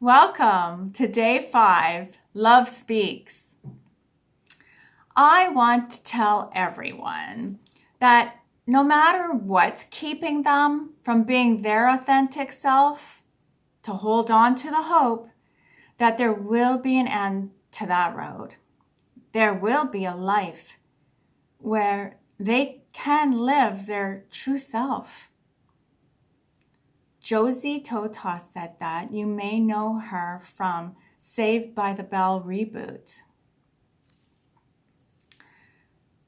Welcome to day 5, Love Speaks. I want to tell everyone that no matter what's keeping them from being their authentic self, to hold on to the hope that there will be an end to that road. There will be a life where they can live their true self. Josie Tota said that. You may know her from Saved by the Bell reboot.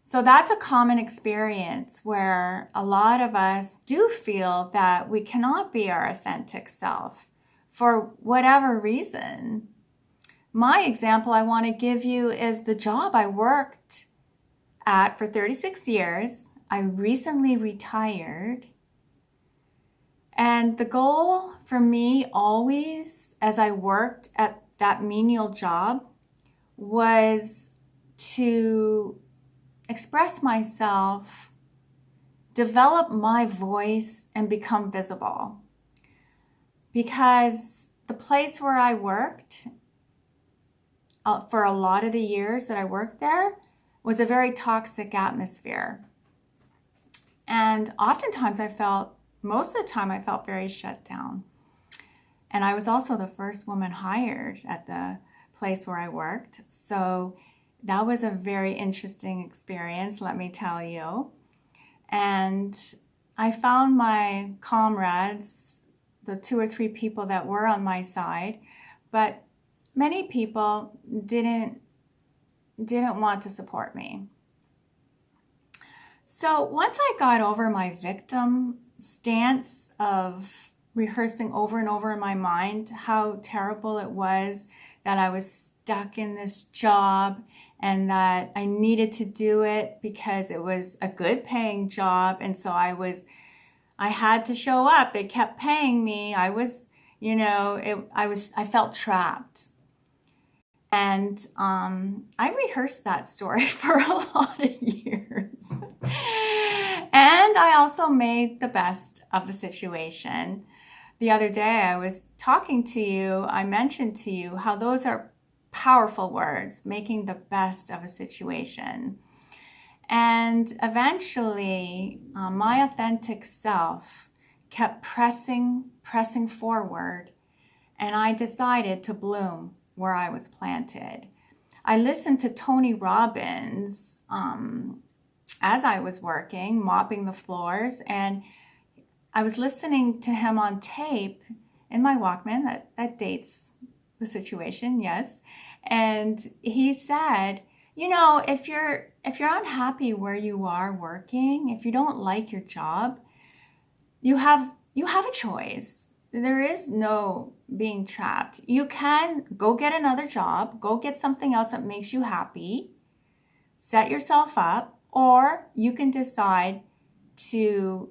So that's a common experience where a lot of us do feel that we cannot be our authentic self for whatever reason. My example I want to give you is the job I worked at for 36 years. I recently retired. And the goal for me always, as I worked at that menial job, was to express myself, develop my voice, and become visible. Because the place where I worked, for a lot of the years that I worked there, was a very toxic atmosphere. And oftentimes most of the time I felt very shut down. And I was also the first woman hired at the place where I worked. So that was a very interesting experience, let me tell you. And I found my comrades, the 2 or 3 people that were on my side, but many people didn't want to support me. So once I got over my victim stance of rehearsing over and over in my mind how terrible it was that I was stuck in this job and that I needed to do it because it was a good paying job, and so I had to show up. They kept paying me. I felt trapped. And I rehearsed that story for a lot of years. And I also made the best of the situation. The other day I was talking to you, I mentioned to you how those are powerful words, making the best of a situation. And eventually, my authentic self kept pressing forward, and I decided to bloom where I was planted. I listened to Tony Robbins as I was working, mopping the floors, and I was listening to him on tape in my Walkman. That dates the situation, yes. And he said, if you're unhappy where you are working, if you don't like your job, you have a choice. There is no being trapped. You can go get another job, go get something else that makes you happy, set yourself up, or you can decide to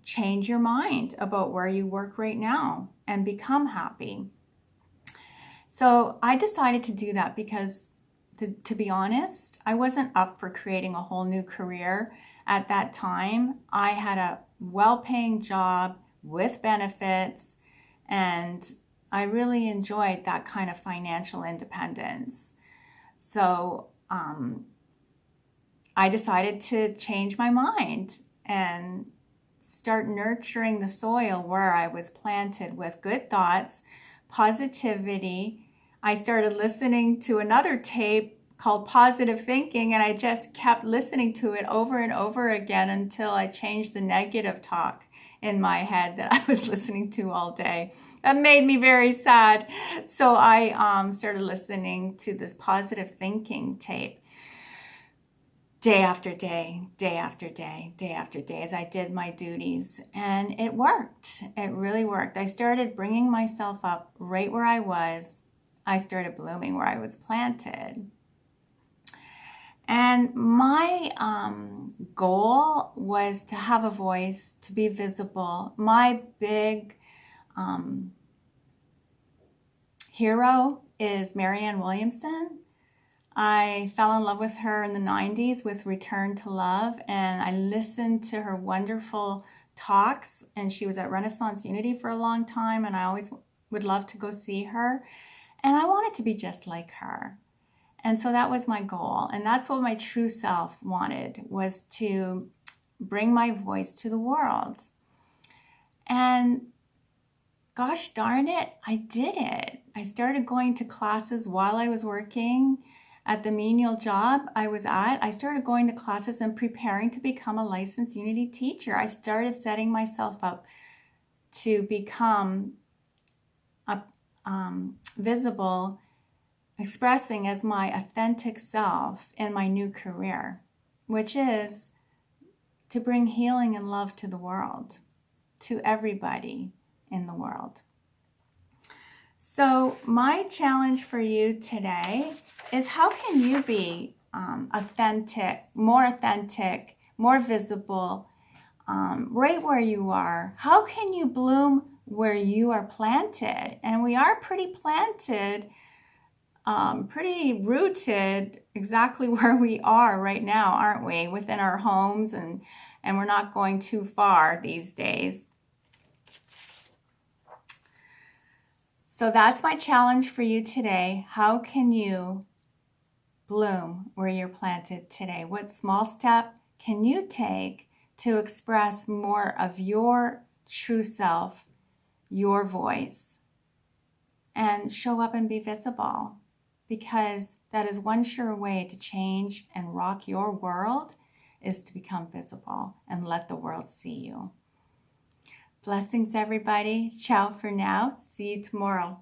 change your mind about where you work right now and become happy. So I decided to do that because, to be honest, I wasn't up for creating a whole new career at that time. I had a well-paying job with benefits, and I really enjoyed that kind of financial independence. So I decided to change my mind and start nurturing the soil where I was planted with good thoughts, positivity. I started listening to another tape called Positive Thinking, and I just kept listening to it over and over again until I changed the negative talk in my head that I was listening to all day. That made me very sad. So I started listening to this Positive Thinking tape day after day, day after day, day after day, as I did my duties. And it worked. It really worked. I started bringing myself up right where I was. I started blooming where I was planted. And my goal was to have a voice, to be visible. My big hero is Marianne Williamson. I fell in love with her in the 90s with Return to Love, and I listened to her wonderful talks, and she was at Renaissance Unity for a long time, and I always would love to go see her. And I wanted to be just like her. And so that was my goal. And that's what my true self wanted, was to bring my voice to the world. And gosh darn it, I did it. I started going to classes while I was working at the menial job I was at. I started going to classes and preparing to become a licensed Unity teacher. I started setting myself up to become visible, expressing as my authentic self in my new career, which is to bring healing and love to the world, to everybody in the world. So my challenge for you today is, how can you be authentic, more visible, right where you are? How can you bloom where you are planted? And we are pretty planted, pretty rooted exactly where we are right now, aren't we? Within our homes, and we're not going too far these days. So that's my challenge for you today. How can you bloom where you're planted today? What small step can you take to express more of your true self, your voice, and show up and be visible? Because that is one sure way to change and rock your world, is to become visible and let the world see you. Blessings, everybody. Ciao for now. See you tomorrow.